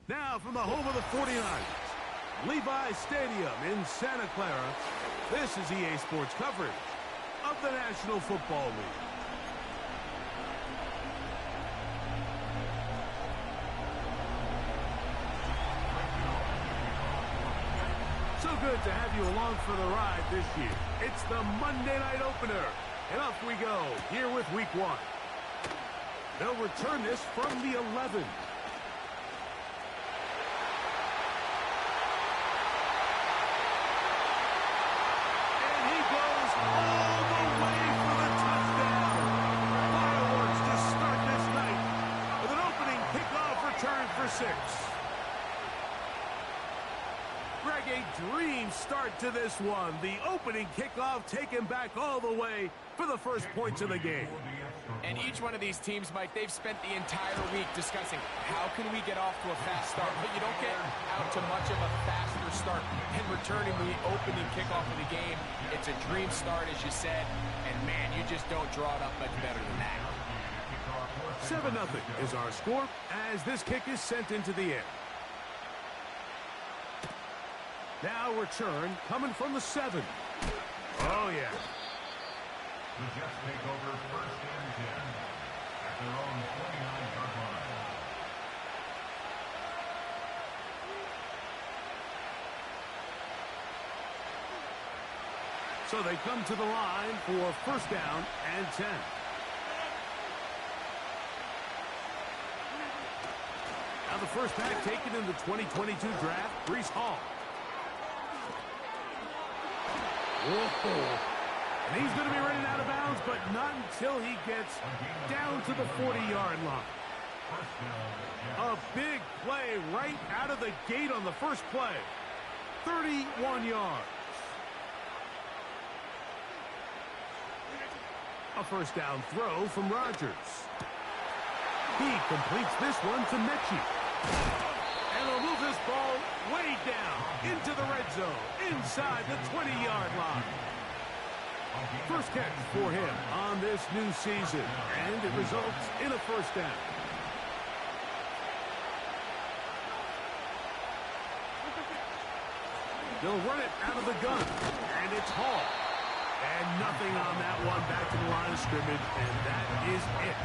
Now from the home of the 49ers, Levi Stadium in Santa Clara, this is EA Sports coverage of the National Football League. So good to have you along for the ride this year. It's the Monday night opener, and off we go here with week 1. They'll return this from the 11. Greg, a dream start to this one. The opening kickoff taken back all the way for the first points of the game. And each one of these teams, Mike, they've spent the entire week discussing how can we get off to a fast start, but you don't get out to much of a faster start than returning the opening kickoff of the game. It's a dream start, as you said, and man, you just don't draw it up much better than that. 7-0 is our score as this kick is sent into the air. Now return coming from the 7. Oh, yeah. The Jets take over first and 10 at their own 29-yard line. So they come to the line for first down and 10. Now the first back taken in the 2022 draft, Breece Hall. Whoa. And he's going to be running out of bounds, but not until he gets down to the 40-yard line. A big play right out of the gate on the first play. 31 yards. A first down throw from Rodgers. He completes this one to Mechie. And he'll move this ball way down into the red zone, inside the 20-yard line. First catch for him on this new season, and it results in a first down. They'll run it out of the gun, and it's Hall. And nothing on that one, back to the line of scrimmage, and that is it.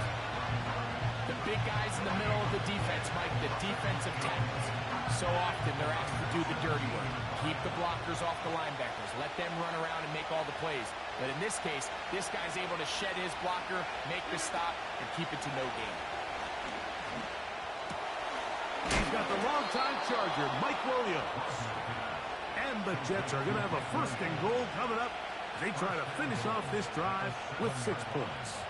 The big guys in the middle of the defense, Mike, the defensive tackles. So often they're asked to do the dirty work. Keep the blockers off the linebackers. Let them run around and make all the plays. But in this case, this guy's able to shed his blocker, make the stop, and keep it to no gain. He's got the longtime Charger, Mike Williams. And the Jets are going to have a first and goal coming up as they try to finish off this drive with 6 points.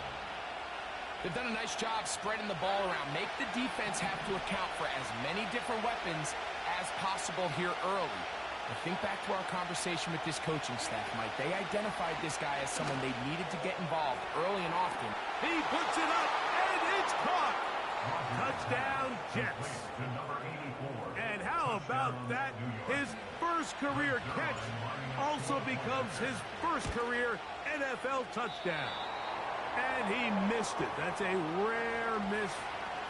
They've done a nice job spreading the ball around. Make the defense have to account for as many different weapons as possible here early. But think back to our conversation with this coaching staff, Mike. They identified this guy as someone they needed to get involved early and often. He puts it up, and it's caught. Touchdown, Jets. And how about that? His first career catch also becomes his first career NFL touchdown. And he missed it. That's a rare miss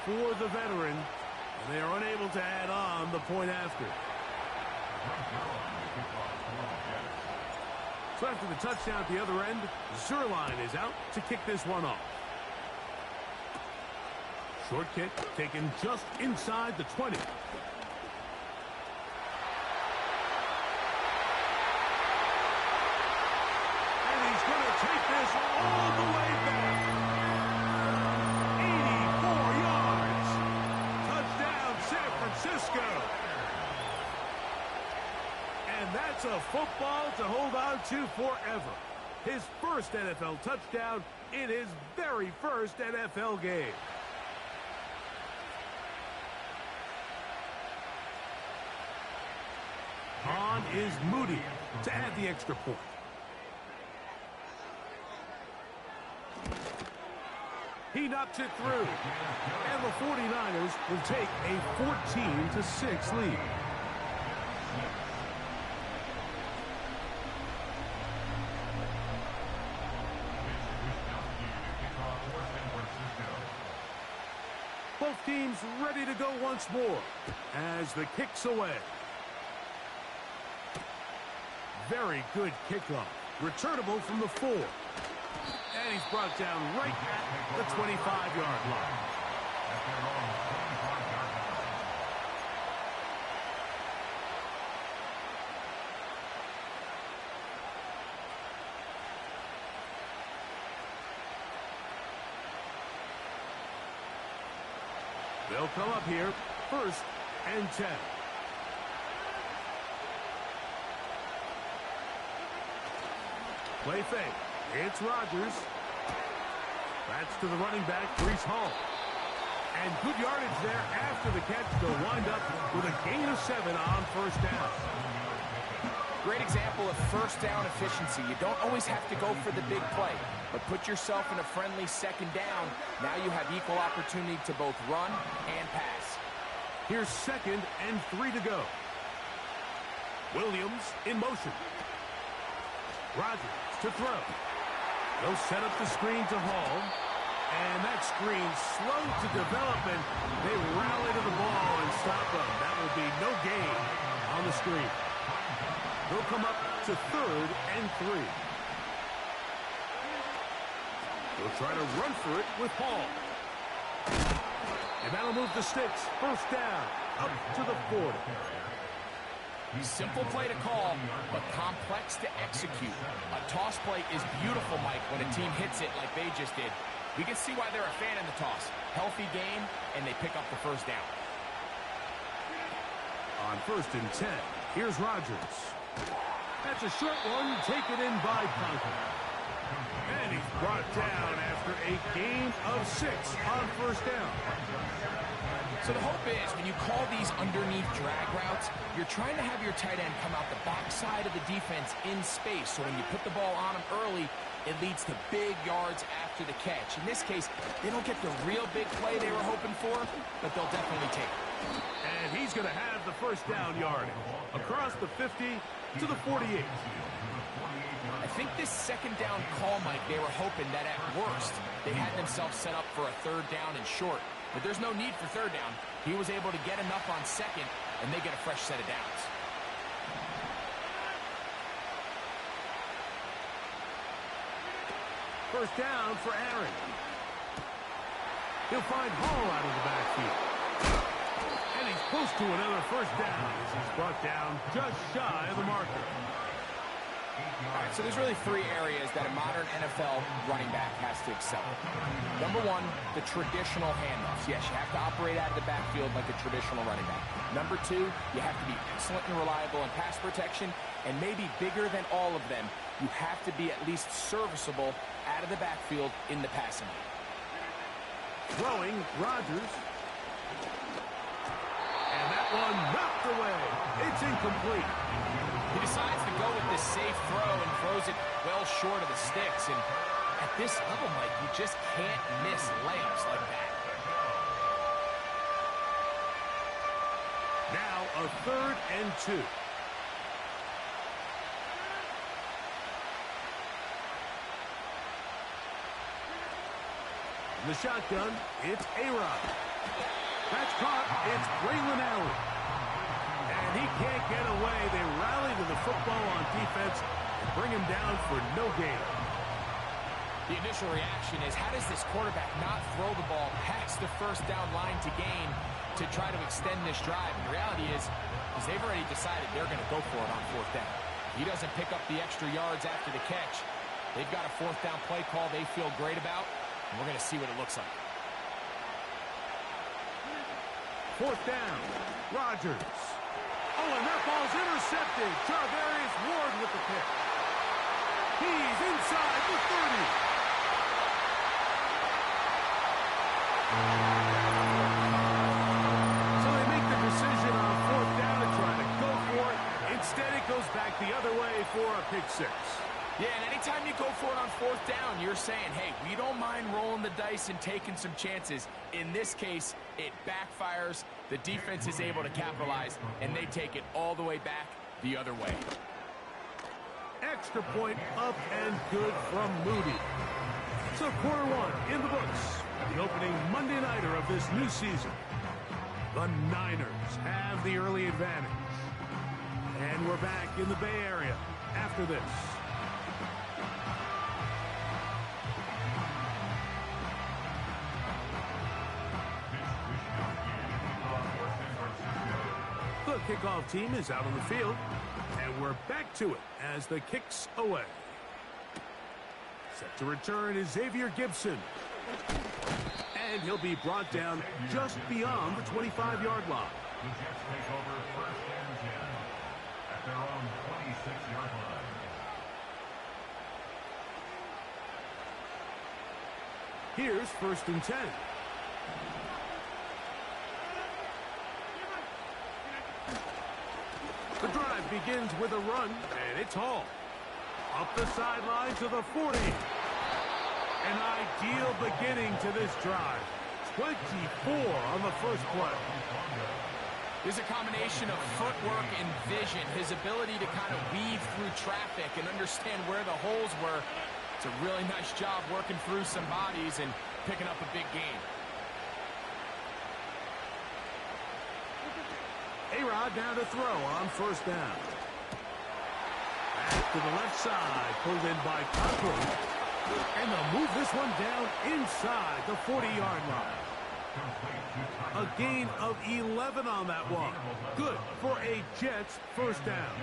for the veteran. And they are unable to add on the point after. So after the touchdown at the other end, Zuerlein is out to kick this one off. Short kick taken just inside the 20. And he's going to take this all the way back. 84 yards. Touchdown, San Francisco. And that's a football to hold on to forever. His first NFL touchdown in his very first NFL game. On is Moody to add the extra point. He knocks it through. And the 49ers will take a 14-6 lead. Both teams ready to go once more as the kick's away. Very good kickoff. Returnable from the 4. And he's brought down right at the 25-yard line. They'll come up here, 1st and 10. Play fake. It's Rodgers. That's to the running back, Breece Hall. And good yardage there after the catch to wind up with a gain of 7 on 1st down. Great example of 1st down efficiency. You don't always have to go for the big play, but put yourself in a friendly 2nd down. Now you have equal opportunity to both run and pass. Here's 2nd and 3 to go. Williams in motion. Rodgers to throw. They'll set up the screen to Hall. And that screen slow to develop, and they rally to the ball and stop them. That will be no gain on the screen. They'll come up to 3rd and 3. They'll try to run for it with Hall. And that'll move the sticks. 1st down, up to the 40. Simple play to call, but complex to execute. A toss play is beautiful, Mike, when a team hits it like they just did. We can see why they're a fan in the toss. Healthy game, and they pick up the 1st down. On 1st and 10, here's Rodgers. That's a short one, taken in by Conklin. And he's brought down after a gain of 6 on 1st down. So the hope is when you call these underneath drag routes, you're trying to have your tight end come out the backside of the defense in space. So when you put the ball on him early, it leads to big yards after the catch. In this case, they don't get the real big play they were hoping for, but they'll definitely take it. And he's going to have the 1st down yard across the 50 to the 48. I think this 2nd down call, Mike, they were hoping that at worst, they had themselves set up for a 3rd down and short. But there's no need for 3rd down. He was able to get enough on 2nd, and they get a fresh set of downs. First down for Aaron. He'll find Hall out of the backfield. And he's close to another 1st down as he's brought down just shy of the marker. All right, so there's really 3 areas that a modern NFL running back has to excel. Number 1, the traditional handoffs. Yes, you have to operate out of the backfield like a traditional running back. Number 2, you have to be excellent and reliable in pass protection. And maybe bigger than all of them, you have to be at least serviceable out of the backfield in the passing game. Throwing, Rodgers. And that one knocked away. It's incomplete. He decides to go with this safe throw and throws it well short of the sticks. And at this level, Mike, you just can't miss layups like that. Now a 3rd and 2. In the shotgun, it's A-Rod. That's caught. It's Braylon Allen. And he can't get away. They rally to the football on defense and bring him down for no gain. The initial reaction is, how does this quarterback not throw the ball past the 1st down line to gain to try to extend this drive? And the reality is they've already decided they're going to go for it on 4th down. He doesn't pick up the extra yards after the catch. They've got a 4th down play call they feel great about, and we're going to see what it looks like. 4th down, Rodgers. Oh, and that ball's intercepted. Charvarius Ward with the pick. He's inside the 30. So they make the decision on 4th down to try to go for it. Instead, it goes back the other way for a pick 6. Yeah, and anytime you go for it on 4th down, you're saying, hey, we don't mind rolling the dice and taking some chances. In this case, it backfires. The defense is able to capitalize, and they take it all the way back the other way. Extra point up and good from Moody. So quarter 1 in the books. The opening Monday nighter of this new season. The Niners have the early advantage. And we're back in the Bay Area after this. The kickoff team is out on the field, and we're back to it as the kick's away. Set to return is Xavier Gipson. And he'll be brought down just beyond the 25-yard line. The Jets take over first and 10 at their own 26-yard line. Here's first and 10. The drive begins with a run, and it's Hall. Up the sideline to the 40. An ideal beginning to this drive. 24 on the first play. There's a combination of footwork and vision. His ability to kind of weave through traffic and understand where the holes were. It's a really nice job working through some bodies and picking up a big gain. A-Rod now to throw on first down. Back to the left side, pulled in by Conklin. And they'll move this one down inside the 40-yard line. A gain of 11 on that one. Good for a Jets first down.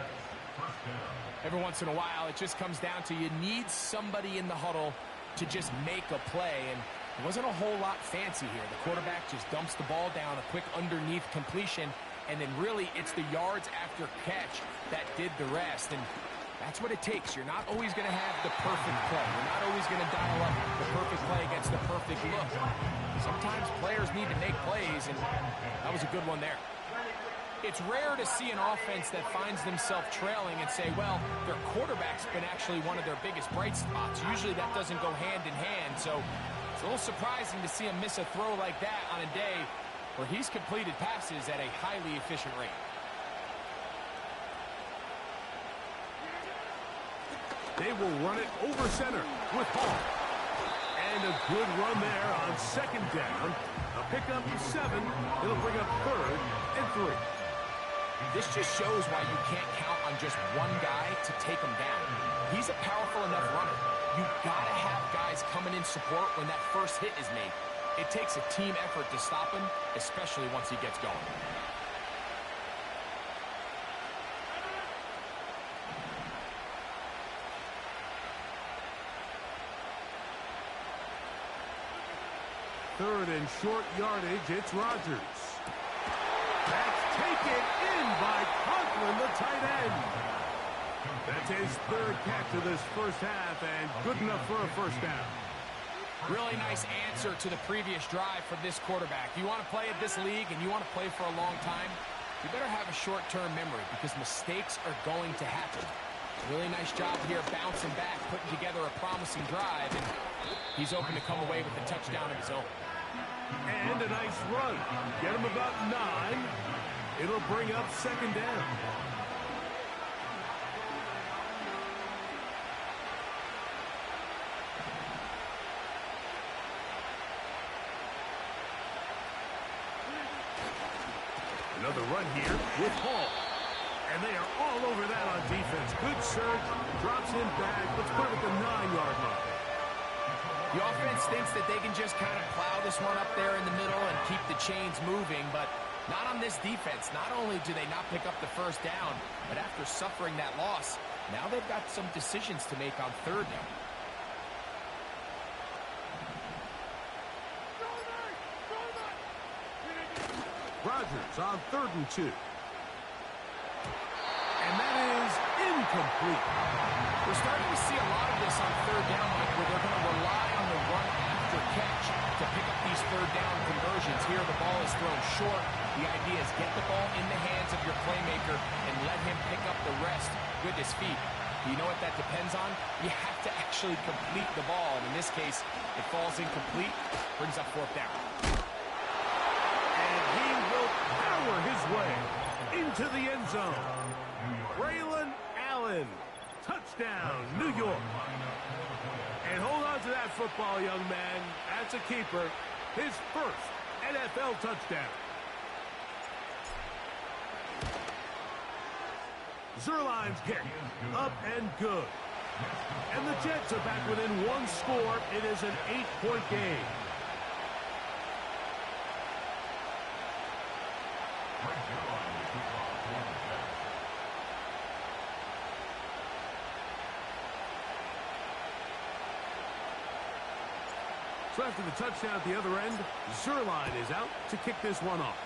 Every once in a while, it just comes down to you need somebody in the huddle to just make a play. And it wasn't a whole lot fancy here. The quarterback just dumps the ball down, a quick underneath completion. And then really, it's the yards after catch that did the rest. And that's what it takes. You're not always going to have the perfect play. You're not always going to dial up the perfect play against the perfect look. Sometimes players need to make plays, and that was a good one there. It's rare to see an offense that finds themselves trailing and say, well, their quarterback's been actually one of their biggest bright spots. Usually that doesn't go hand in hand, so it's a little surprising to see him miss a throw like that on a day where he's completed passes at a highly efficient rate. They will run it over center with Hall. And a good run there on second down. A pickup 7. It'll bring up third and 3. This just shows why you can't count on just one guy to take him down. He's a powerful enough runner. You've got to have guys coming in support when that first hit is made. It takes a team effort to stop him, especially once he gets going. Third and short yardage, it's Rodgers. That's taken in by Conklin, the tight end. That's his third catch of this first half, and good enough for a first down. Really nice answer to the previous drive from this quarterback. You want to play at this league and you want to play for a long time, you better have a short-term memory because mistakes are going to happen. Really nice job here bouncing back, putting together a promising drive, and he's open to come away with a touchdown of his own. And a nice run. Get him about 9. It'll bring up second down. Another run here with Hall. And they are all over that on defense. Good search. Drops him back. Let's put him at the 9-yard line. The offense thinks that they can just kind of plow this one up there in the middle and keep the chains moving, but not on this defense. Not only do they not pick up the first down, but after suffering that loss, now they've got some decisions to make on third down. Rodgers on 3rd and 2. And that is incomplete. We're starting to see a lot of this on third down, Mike, where they're going to rely on the run after catch to pick up these third down conversions. Here, the ball is thrown short. The idea is get the ball in the hands of your playmaker and let him pick up the rest with his feet. You know what that depends on? You have to actually complete the ball. And in this case, it falls incomplete, brings up 4th down. And he will power his way into the end zone. Braylon Allen. Touchdown, New York. And hold on to that football, young man. That's a keeper. His first NFL touchdown. Zuerlein's kick, up and good. And the Jets are back within one score. It is an 8-point game. So after the touchdown at the other end, Zuerlein is out to kick this one off.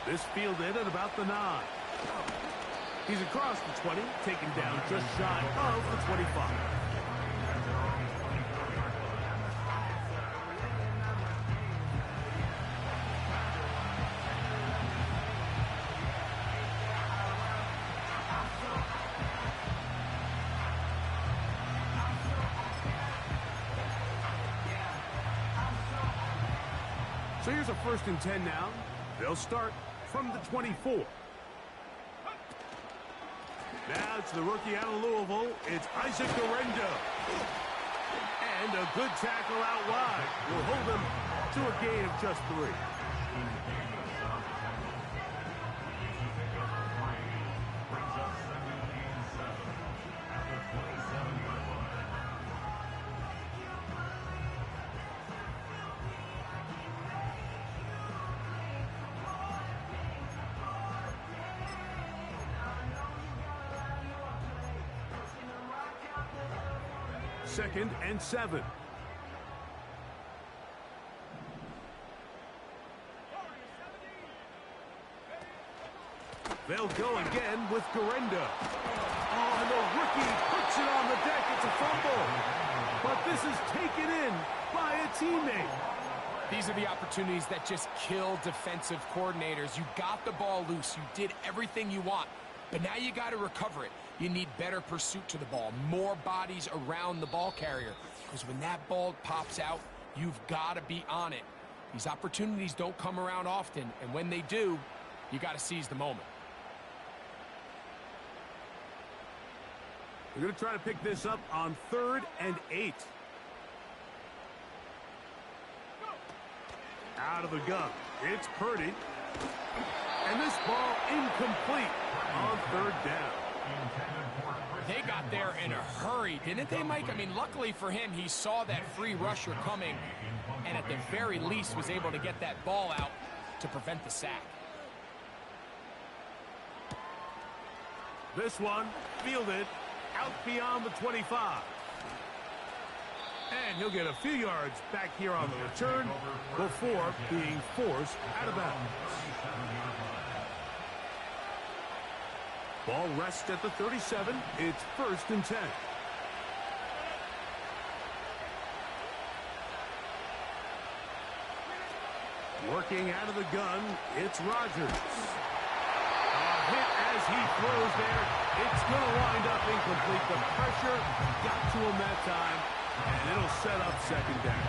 This fielded at about the 9. He's across the 20, taken down just shy of the 25. So here's a 1st and 10 now. They'll start from the 24. Now it's the rookie out of Louisville. It's Isaac Guerendo. And a good tackle out wide will hold him to a gain of just 3. Second and 7. They'll go again with Guerendo. Oh, and the rookie puts it on the deck. It's a fumble. But this is taken in by a teammate. These are the opportunities that just kill defensive coordinators. You got the ball loose. You did everything you want. But now you got to recover it. You need better pursuit to the ball, more bodies around the ball carrier. Because when that ball pops out, you've got to be on it. These opportunities don't come around often, and when they do, you got to seize the moment. We're going to try to pick this up on 3rd and 8. Out of the gun. It's Purdy. And this ball incomplete on 3rd down. They got there in a hurry, didn't they, Mike? I mean, luckily for him, he saw that free rusher coming and at the very least was able to get that ball out to prevent the sack. This one fielded out beyond the 25. And he'll get a few yards back here on the return before being forced out of bounds. Ball rests at the 37. It's 1st and 10. Working out of the gun, it's Rodgers. A hit as he throws there. It's going to wind up incomplete. The pressure got to him that time, and it'll set up 2nd down.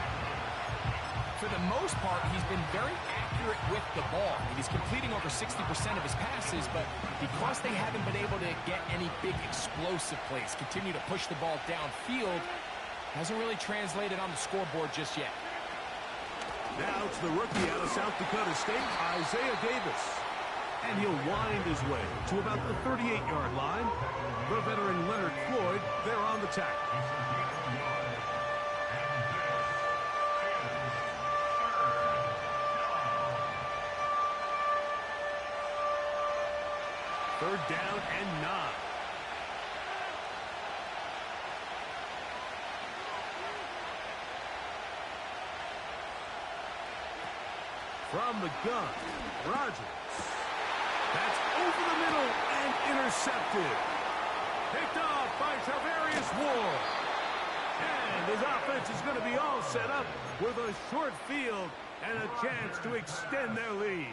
For the most part, he's been very accurate with the ball. He's completing over 60% of his passes, but because they haven't been able to get any big explosive plays, continue to push the ball downfield, hasn't really translated on the scoreboard just yet. Now it's the rookie out of South Dakota State, Isaiah Davis. And he'll wind his way to about the 38-yard line. The veteran Leonard Floyd, there on the tackle. Third down and 9. From the gun, Rodgers. That's over the middle and intercepted. Picked off by Tarvarius Ward. And his offense is going to be all set up with a short field and a chance to extend their lead.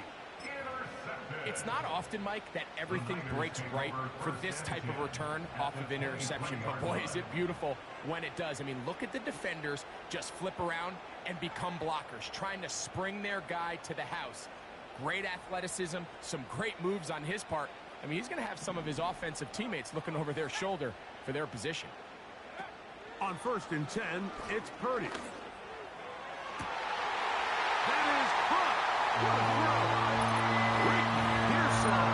It's not often, Mike, that everything breaks right for this type of return off of an interception. But boy, is it beautiful when it does. I mean, look at the defenders just flip around and become blockers, trying to spring their guy to the house. Great athleticism, some great moves on his part. I mean, he's going to have some of his offensive teammates looking over their shoulder for their position. On 1st and 10, it's Purdy. That is caught. What a throw. Rick Pearson.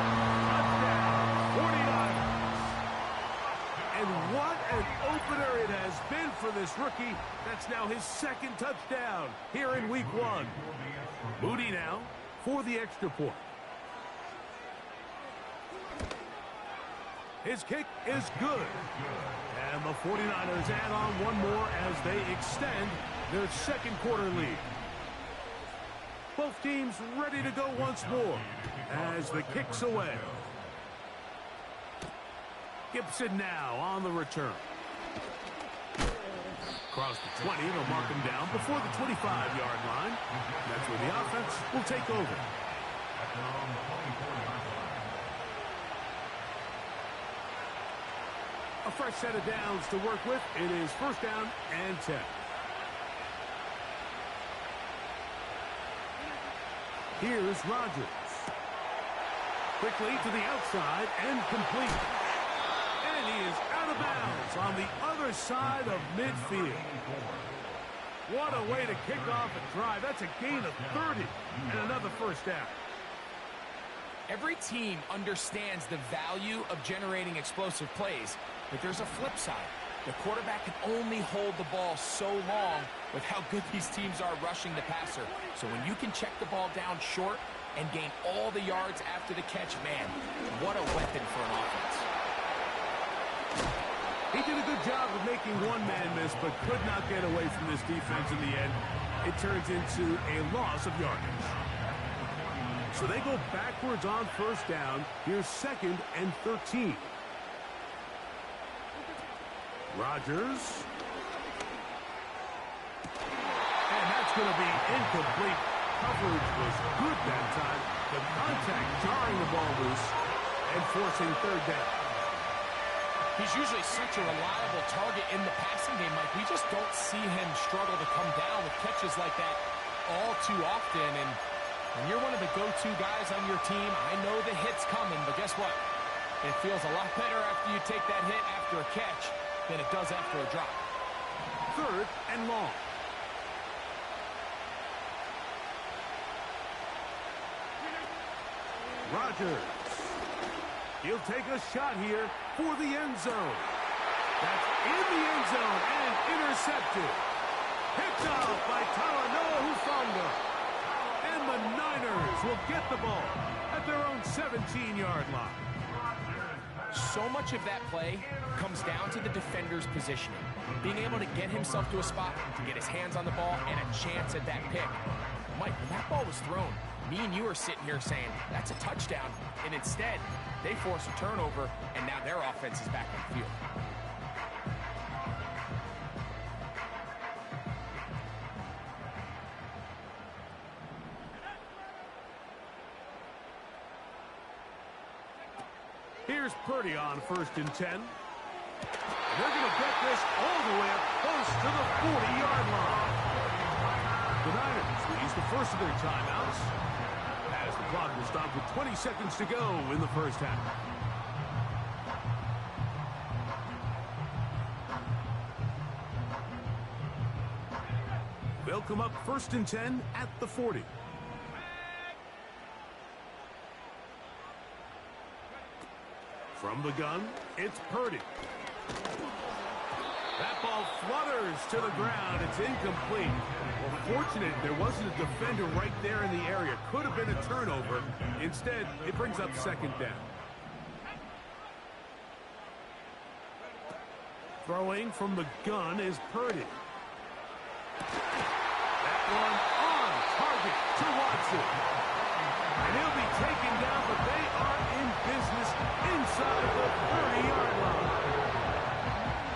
Touchdown, 49ers. And what an opener it has been for this rookie. That's now his 2nd touchdown here in week 1. Moody now for the extra point. His kick is good. And the 49ers add on one more as they extend their 2nd quarter lead. Both teams ready to go once more as the kick's away. Gibson now on the return. Across the 20, they'll mark him down before the 25-yard line. That's where the offense will take over. A fresh set of downs to work with. It is 1st down and 10. Here's Rodgers. Quickly to the outside and complete. And he is out of bounds on the other side of midfield. What a way to kick off a drive. That's a gain of 30 and another 1st down. Every team understands the value of generating explosive plays, but there's a flip side. The quarterback can only hold the ball so long with how good these teams are rushing the passer. So when you can check the ball down short and gain all the yards after the catch, man, what a weapon for an offense. He did a good job of making one man miss, but could not get away from this defense in the end. It turns into a loss of yardage. So they go backwards on 1st down. Here's 2nd and 13. Rodgers. And that's going to be incomplete. Coverage was good that time. The contact jarring the ball loose and forcing 3rd down. He's usually such a reliable target in the passing game, Mike. We just don't see him struggle to come down with catches like that all too often. And when you're one of the go-to guys on your team, I know the hit's coming, but guess what? It feels a lot better after you take that hit after a catch than it does after a drop. 3rd and long. Rodgers. He'll take a shot here for the end zone. That's in the end zone and intercepted. Picked off by Talanoa Hufanga. And the Niners will get the ball at their own 17-yard line. So much of that play comes down to the defender's positioning. Being able to get himself to a spot, to get his hands on the ball, and a chance at that pick. Mike, when that ball was thrown, me and you are sitting here saying, that's a touchdown. And instead, they force a turnover, and now their offense is back on the field. Here's Purdy on 1st and 10. They're going to get this all the way up close to the 40-yard line. The Niners will use the first of their timeouts as the clock will stop with 20 seconds to go in the 1st half. They'll come up 1st and 10 at the 40. From the gun, it's Purdy. That ball flutters to the ground. It's incomplete. Well, fortunate there wasn't a defender right there in the area. Could have been a turnover. Instead, it brings up 2nd down. Throwing from the gun is Purdy. That one on target to Watson. And he'll be taken down, but they are in business inside the 30-yard line.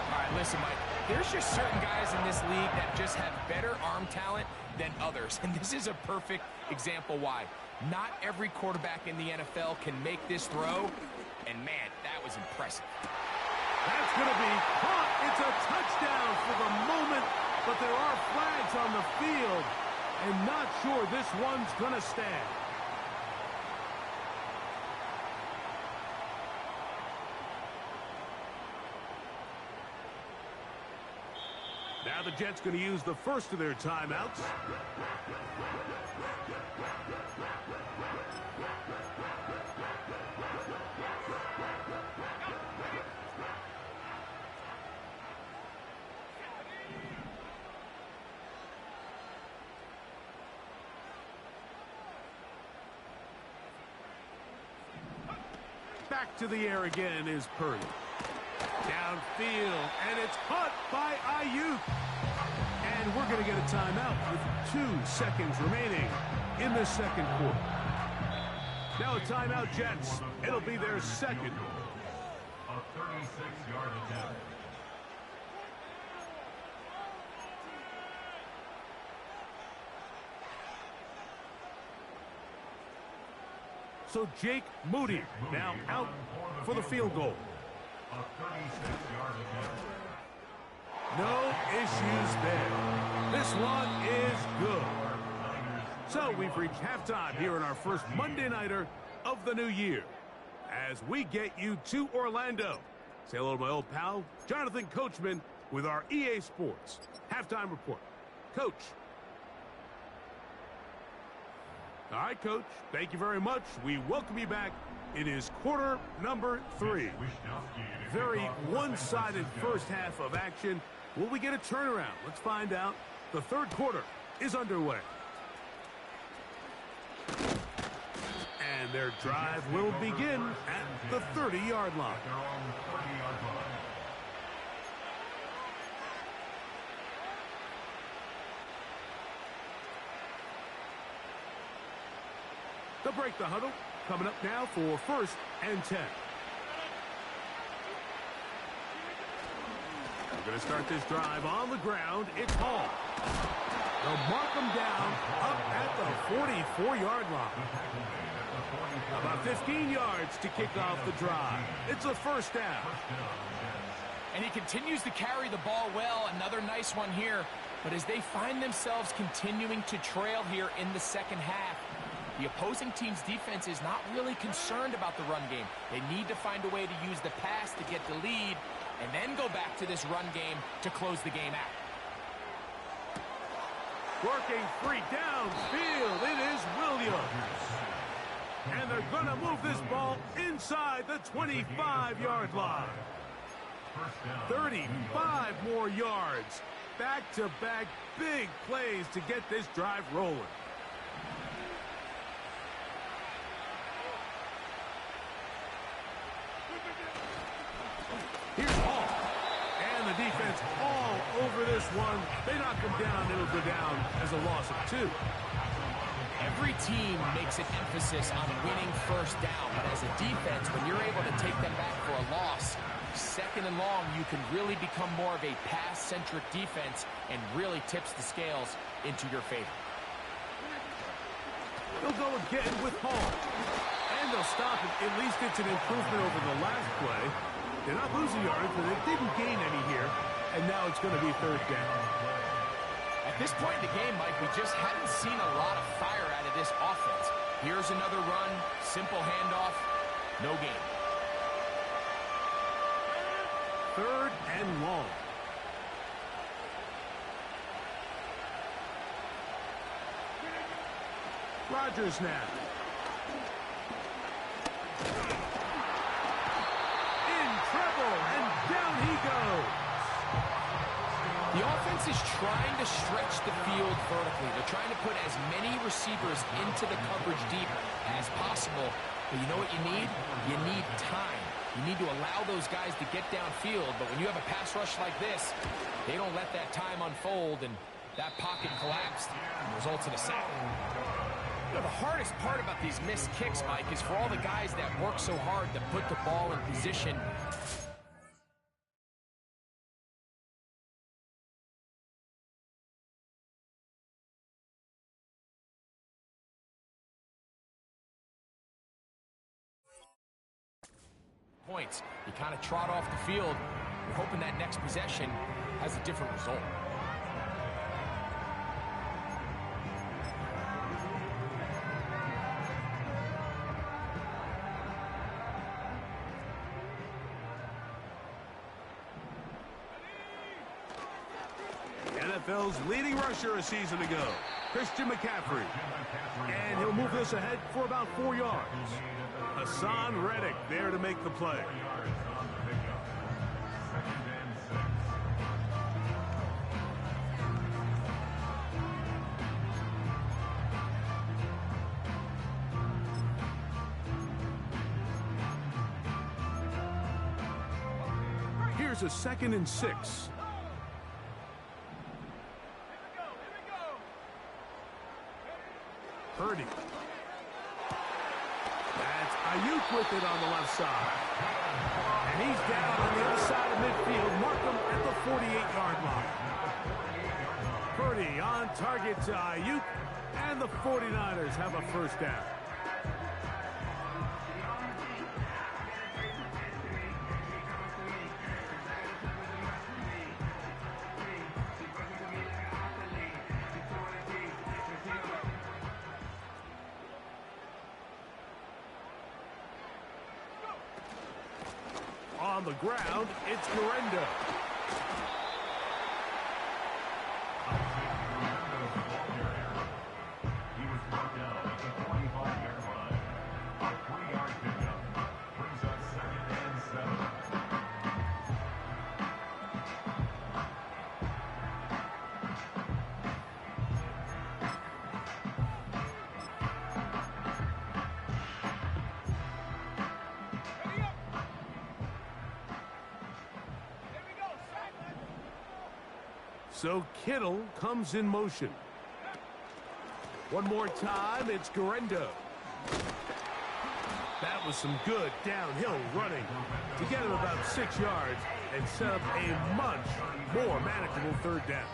All right, listen, Mike, there's just certain guys in this league that just have better arm talent than others, and this is a perfect example why. Not every quarterback in the NFL can make this throw, and man, that was impressive. That's going to be caught. It's a touchdown for the moment, but there are flags on the field, and not sure this one's going to stand. the Jets going to use the first of their timeouts. Back to the air again is Purdy. Downfield, and it's caught by Ayuk. And we're going to get a timeout with 2 seconds remaining in the second quarter. Now a timeout, Jets. It'll be their second. A 36-yard attempt. So Jake Moody now out for the field goal. A 36-yard attempt. No issues there. This one is good. So we've reached halftime here in our first Monday Nighter of the new year. As we get you to Orlando. Say hello to my old pal, Jonathan Coachman, with our EA Sports halftime report. Coach. All right, Coach. Thank you very much. We welcome you back. It is quarter number 3. Very one-sided first half of action. Will we get a turnaround? Let's find out. The third quarter is underway. And their drive will begin at the 30-yard line. They'll break the huddle. Coming up now for 1st and 10. We're going to start this drive on the ground. It's Hall. They'll mark him down up at the 44-yard line. About 15 yards to kick off the drive. It's a first down. And he continues to carry the ball well. Another nice one here. But as they find themselves continuing to trail here in the second half, the opposing team's defense is not really concerned about the run game. They need to find a way to use the pass to get the lead and then go back to this run game to close the game out. Working free downfield, it is Williams. And they're going to move this ball inside the 25-yard line. 35 more yards. Back-to-back big plays to get this drive rolling. Here's Hall. And the defense all over this one. They knock him down. It'll go down as a loss of 2. Every team makes an emphasis on winning first down, but as a defense, when you're able to take them back for a loss, second and long, you can really become more of a pass-centric defense and really tips the scales into your favor. They'll go again with Hall. And they'll stop it. At least it's an improvement over the last play. They're not losing yards, but they didn't gain any here. And now it's going to be 3rd down. At this point in the game, Mike, we just haven't seen a lot of fire out of this offense. Here's another run, simple handoff, no gain. 3rd and long. Rodgers now. In trouble, and down he goes. The offense is trying to stretch the field vertically. They're trying to put as many receivers into the coverage deep as possible. But you know what you need? You need time. You need to allow those guys to get downfield. But when you have a pass rush like this, they don't let that time unfold, and that pocket collapsed and results in a sack. You know, the hardest part about these missed kicks, Mike, is for all the guys that work so hard to put the ball in position. Points. You kind of trot off the field. You're hoping that next possession has a different result. And NFL's leading rusher a season ago, Christian McCaffrey. And he'll move this ahead for about 4 yards. Hassan Reddick there to make the play. Here's a 2nd and 6. Purdy. That's Ayuk with it on the left side. And he's down on the other side of midfield. Mark him at the 48-yard line. Purdy on target to Ayuk, and the 49ers have a first down. On the ground, it's Guerendo. He was brought down at the 25-yard line. A 3-yard pickup brings us 2nd and 7. So Kittle comes in motion. One more time, it's Guerendo. That was some good downhill running to get him about 6 yards and set up a much more manageable 3rd down.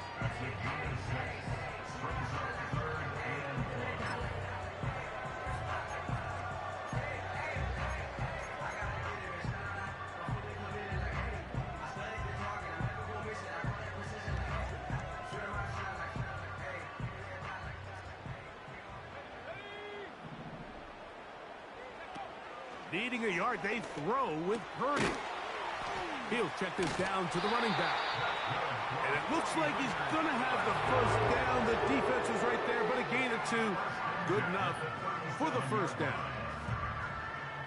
Needing a yard, they throw with Purdy. He'll check this down to the running back. And it looks like he's going to have the first down. The defense was right there, but a gain of 2. Good enough for the first down.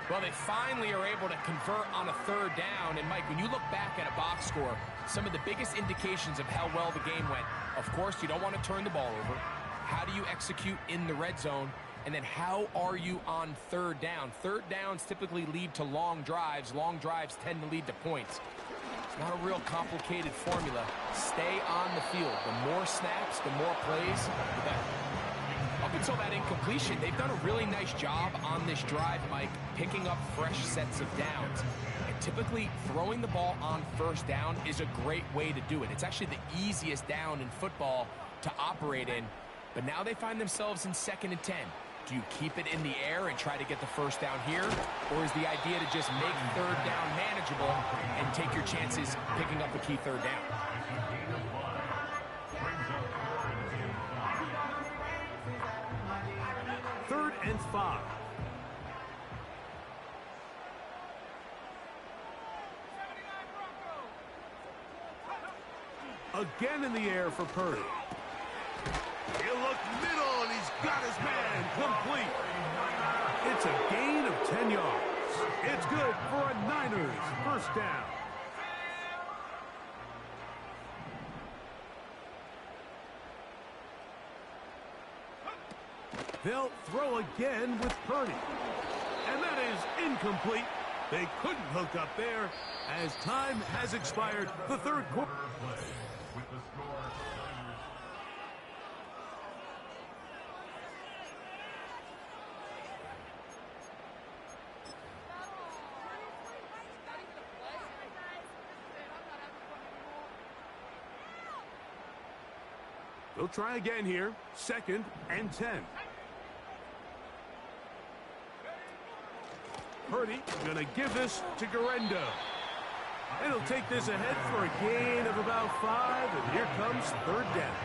Well, they finally are able to convert on a 3rd down. And, Mike, when you look back at a box score, some of the biggest indications of how well the game went, of course, you don't want to turn the ball over. How do you execute in the red zone? And then how are you on 3rd down? 3rd downs typically lead to long drives. Long drives tend to lead to points. It's not a real complicated formula. Stay on the field. The more snaps, the more plays, the better. Up until that incompletion, they've done a really nice job on this drive, Mike, picking up fresh sets of downs. And typically, throwing the ball on 1st down is a great way to do it. It's actually the easiest down in football to operate in. But now they find themselves in 2nd and 10. Do you keep it in the air and try to get the first down here? Or is the idea to just make 3rd down manageable and take your chances picking up a key 3rd down? 3rd and 5. Again in the air for Purdy. He'll look middle, and he's got his man complete. It's a gain of 10 yards. It's good for a Niners first down. They'll throw again with Purdy. And that is incomplete. They couldn't hook up there as time has expired. The 3rd quarter. With the score, They'll try again here. 2nd and 10. Purdy gonna give this to Guerendo. And he'll take this ahead for a gain of about 5. And here comes 3rd down.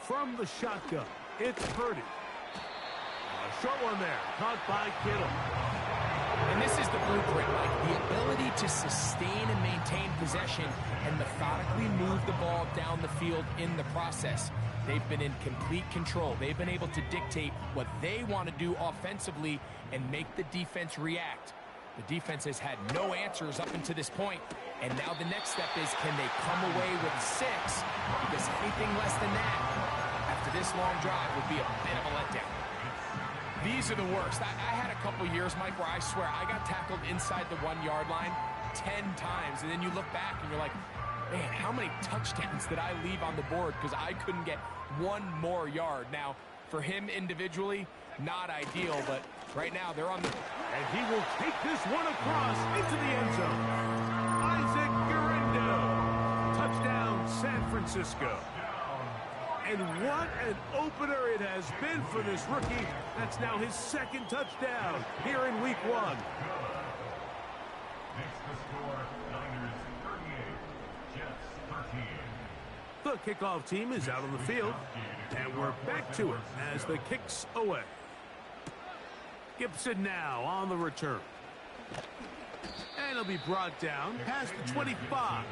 From the shotgun, it's Purdy. A short one there, caught by Kittle. And this is the blueprint, Mike. The ability to sustain and maintain possession and methodically move the ball down the field in the process. They've been in complete control. They've been able to dictate what they want to do offensively and make the defense react. The defense has had no answers up until this point, and now the next step is, can they come away with 6? Because anything less than that after this long drive would be a bit of a letdown. These are the worst. I had a couple years, Mike, where I swear I got tackled inside the 1-yard line 10 times, and then you look back and you're like, man, how many touchdowns did I leave on the board because I couldn't get one more yard? Now, for him individually, not ideal, but right now they're on the... And he will take this one across into the end zone. Isaac Guerrero. Touchdown, San Francisco. And what an opener it has been for this rookie. That's now his 2nd touchdown here in week 1. Makes the score Niners 38, Jets 13. The kickoff team is out on the field, and we're back to it as the kick's away. Gibson now on the return. And he'll be brought down past the 25.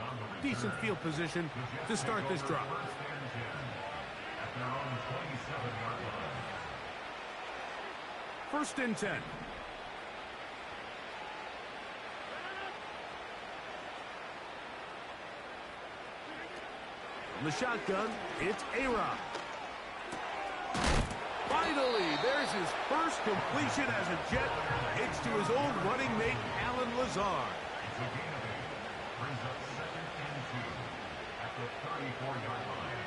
Decent field position to start this drive. At their own 27-yard line. 1st and 10. From the shotgun, it's A-Rod. Finally, there's his first completion as a Jet. It's to his old running mate, Allen Lazard. It's a gain of 8. Brings up 2nd and 2 at the 34-yard line.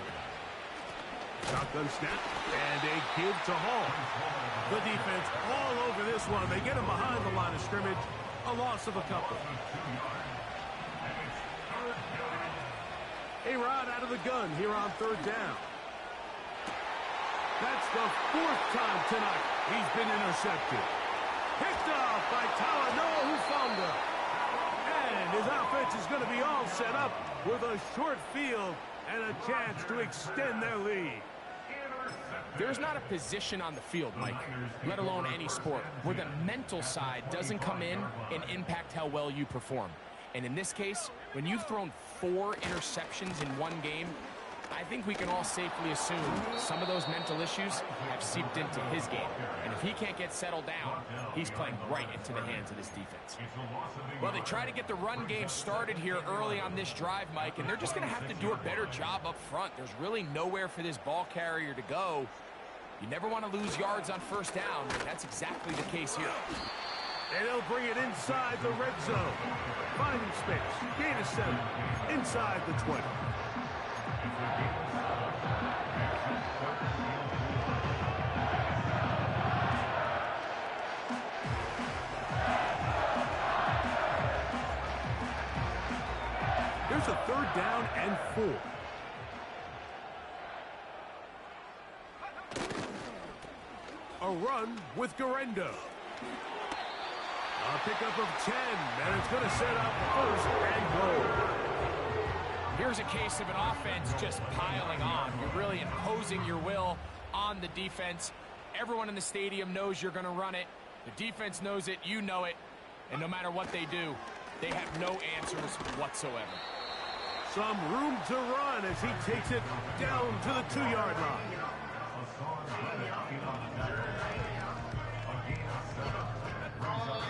Shotgun snap, and a give to Hall. The defense all over this one. They get him behind the line of scrimmage. A loss of a couple. A-Rod out of the gun here on 3rd down. That's the 4th time tonight he's been intercepted. Picked off by Talanoa Hufanga. And his offense is going to be all set up with a short field and a chance to extend their lead. There's not a position on the field, Mike, let alone any sport, where the mental side doesn't come in and impact how well you perform. And in this case, when you've thrown 4 interceptions in one game, I think we can all safely assume some of those mental issues have seeped into his game. And if he can't get settled down, he's playing right into the hands of this defense. Well, they try to get the run game started here early on this drive, Mike, and they're just going to have to do a better job up front. There's really nowhere for this ball carrier to go. You never want to lose yards on 1st down, but that's exactly the case here. And they'll bring it inside the red zone. Finding space. Gain of 7. Inside the 20. There's a 3rd down and 4. A run with Guerrero. A pickup of 10, and it's going to set up 1st and goal. Here's a case of an offense just piling on. You're really imposing your will on the defense. Everyone in the stadium knows you're going to run it. The defense knows it, you know it. And no matter what they do, they have no answers whatsoever. Some room to run as he takes it down to the 2-yard line.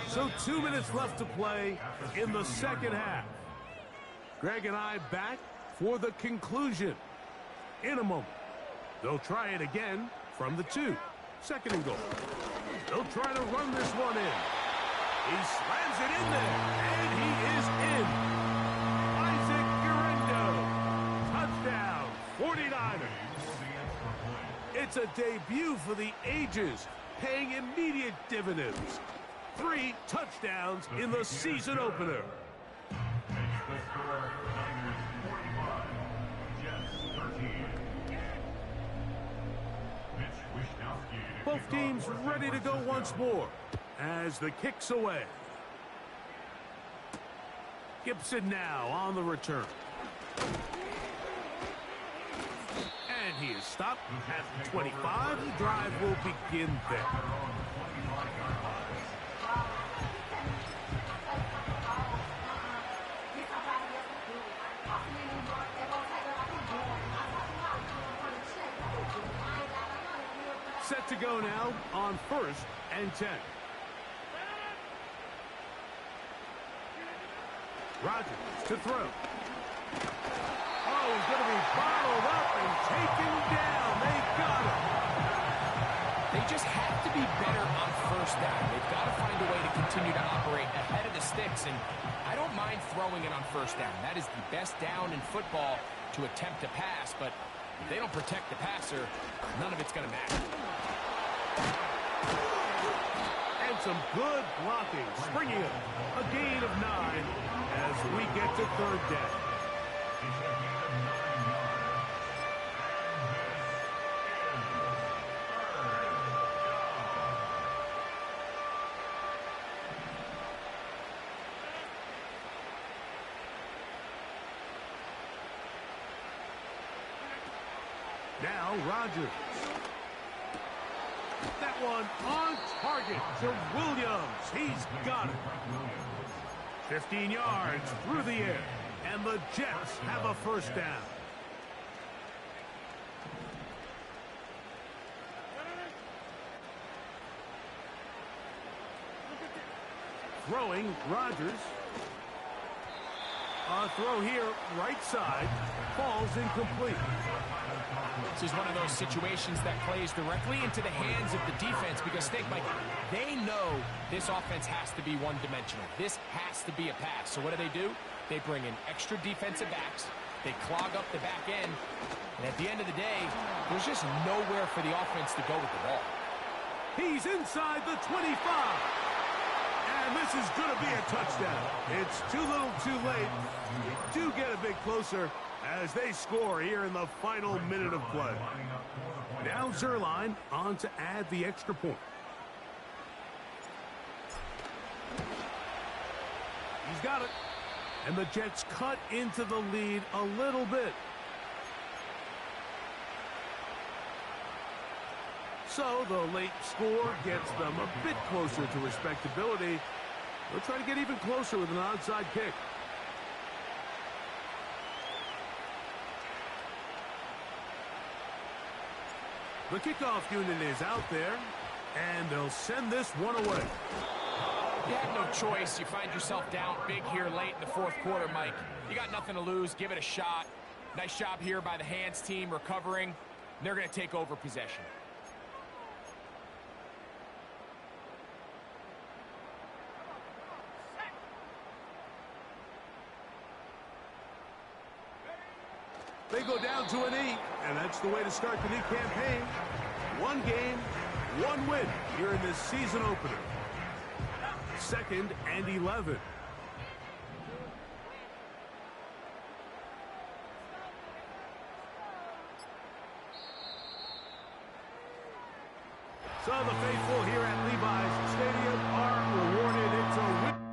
So 2 minutes left to play in the 2nd half. Greg and I back for the conclusion in a moment. They'll try it again from the 2. 2nd and goal. They'll try to run this one in. He slams it in there, and he is in. Isaac Guerrero. Touchdown, 49ers. It's a debut for the ages, paying immediate dividends. 3 touchdowns in the season opener. The score, Niners 45, Jets 13. Mitch Wishnowsky. Both teams ready to go once more as the kick's away. Gibson now on the return. And he is stop at 25. The drive will begin there. Set to go now on 1st and 10. Rodgers to throw. Oh, he's going to be bottled up and taken down. They got him. They just have to be better on 1st down. They've got to find a way to continue to operate ahead of the sticks, and I don't mind throwing it on 1st down. That is the best down in football to attempt to pass, but if they don't protect the passer, none of it's going to matter. And some good blocking, springing up a gain of 9 as we get to 3rd down. Now Rodgers. That one on target to Williams. He's got it. 15 yards through the air. And the Jets have a 1st down. Throwing Rodgers. A throw here, right side, falls incomplete. This is one of those situations that plays directly into the hands of the defense because think, Mike, they know this offense has to be one-dimensional. This has to be a pass. So what do? They bring in extra defensive backs. They clog up the back end. And at the end of the day, there's just nowhere for the offense to go with the ball. He's inside the 25. And this is going to be a touchdown. It's too little too late. Do get a bit closer as they score here in the final minute of play. Now Zuerlein on to add the extra point. He's got it. And the Jets cut into the lead a little bit. So the late score gets them a bit closer to respectability. They'll try to get even closer with an onside kick. The kickoff unit is out there, and they'll send this one away. You had no choice. You find yourself down big here late in the 4th quarter, Mike. You got nothing to lose. Give it a shot. Nice job here by the hands team recovering. They're going to take over possession. They go down to a knee, and that's the way to start the new campaign. 1 game, 1 win here in this season opener. 2nd and 11. So the faithful here at Levi's Stadium are rewarded. It's a win.